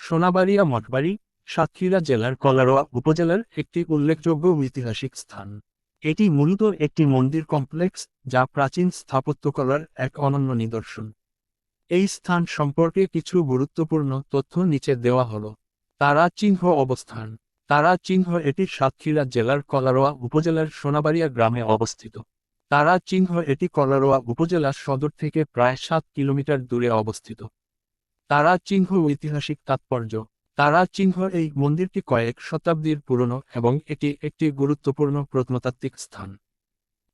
সোনাবাড়িয়া মঠবাড়ি সাতক্ষীরা জেলার কলারোয়া উপজেলার একটি উল্লেখযোগ্য ঐতিহাসিক স্থান। এটি মূলত একটি মন্দির কমপ্লেক্স, যা প্রাচীন স্থাপত্যকলার এক অনন্য নিদর্শন। এই স্থান সম্পর্কে কিছু গুরুত্বপূর্ণ তথ্য নিচে দেওয়া হলো। তারা চিহ্ন অবস্থান। তারা চিহ্ন এটি সাতক্ষীরা জেলার কলারোয়া উপজেলার সোনাবাড়িয়া গ্রামে অবস্থিত। তারা চিহ্ন এটি কলারোয়া উপজেলা সদর থেকে প্রায় 7 কিলোমিটার দূরে অবস্থিত। তারা চিহ্ন ঐতিহাসিক তাৎপর্য। তারা চিহ্ন এই মন্দিরটি কয়েক শতাব্দীর পুরনো এবং এটি একটি গুরুত্বপূর্ণ প্রত্নতাত্ত্বিক স্থান।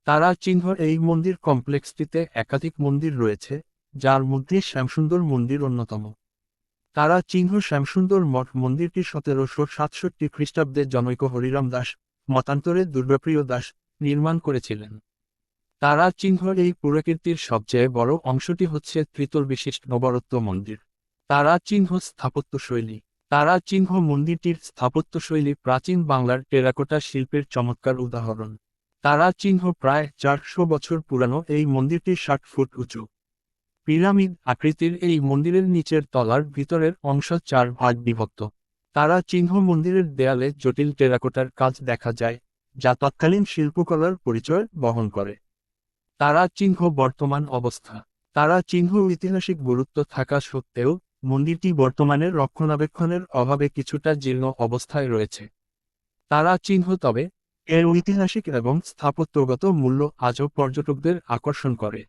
তারা চিহ্ন এই মন্দির কমপ্লেক্সটিতে একাধিক মন্দির রয়েছে, যার মধ্যে শ্যামসুন্দর মন্দির অন্যতম। তারা চিহ্ন শ্যামসুন্দর মঠ মন্দিরটি 1767 খ্রিস্টাব্দে জনৈক হরিরাম দাস, মতান্তরে দুর্গাপ্রিয় দাস, নির্মাণ করেছিলেন। তারা চিহ্ন এই পুরাকীর্তির সবচেয়ে বড় অংশটি হচ্ছে ত্রিতল বিশিষ্ট নবরত্ন মন্দির। তারা চিহ্ন স্থাপত্যশৈলী। তারা চিহ্ন মন্দিরটির স্থাপত্যশৈলী প্রাচীন বাংলার টেরাকোটা শিল্পের চমৎকার উদাহরণ। তারা চিহ্ন প্রায় 400 বছর পুরানো এই মন্দিরটি 60 ফুট উঁচু। পিরামিড আকৃতির এই মন্দিরের নিচের তলার ভিতরের অংশ 4 ভাগ বিভক্ত। তারা চিহ্ন মন্দিরের দেয়ালে জটিল টেরাকোটার কাজ দেখা যায়, যা তৎকালীন শিল্পকলার পরিচয় বহন করে। তারা চিহ্ন বর্তমান অবস্থা। তারা চিহ্ন ঐতিহাসিক গুরুত্ব থাকা সত্ত্বেও মন্দিরটি বর্তমানে রক্ষণাবেক্ষণের অভাবে কিছুটা জীর্ণ অবস্থায় রয়েছে। তারা চিহ্ন তবে এর ঐতিহাসিক এবং স্থাপত্যগত মূল্য আজও পর্যটকদের আকর্ষণ করে।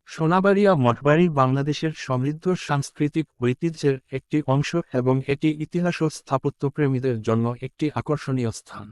সোনাবাড়িয়া মঠবাড়ি বাংলাদেশের সমৃদ্ধ সাংস্কৃতিক ঐতিহ্যের একটি অংশ এবং এটি ইতিহাস ও স্থাপত্যপ্রেমীদের জন্য একটি আকর্ষণীয় স্থান।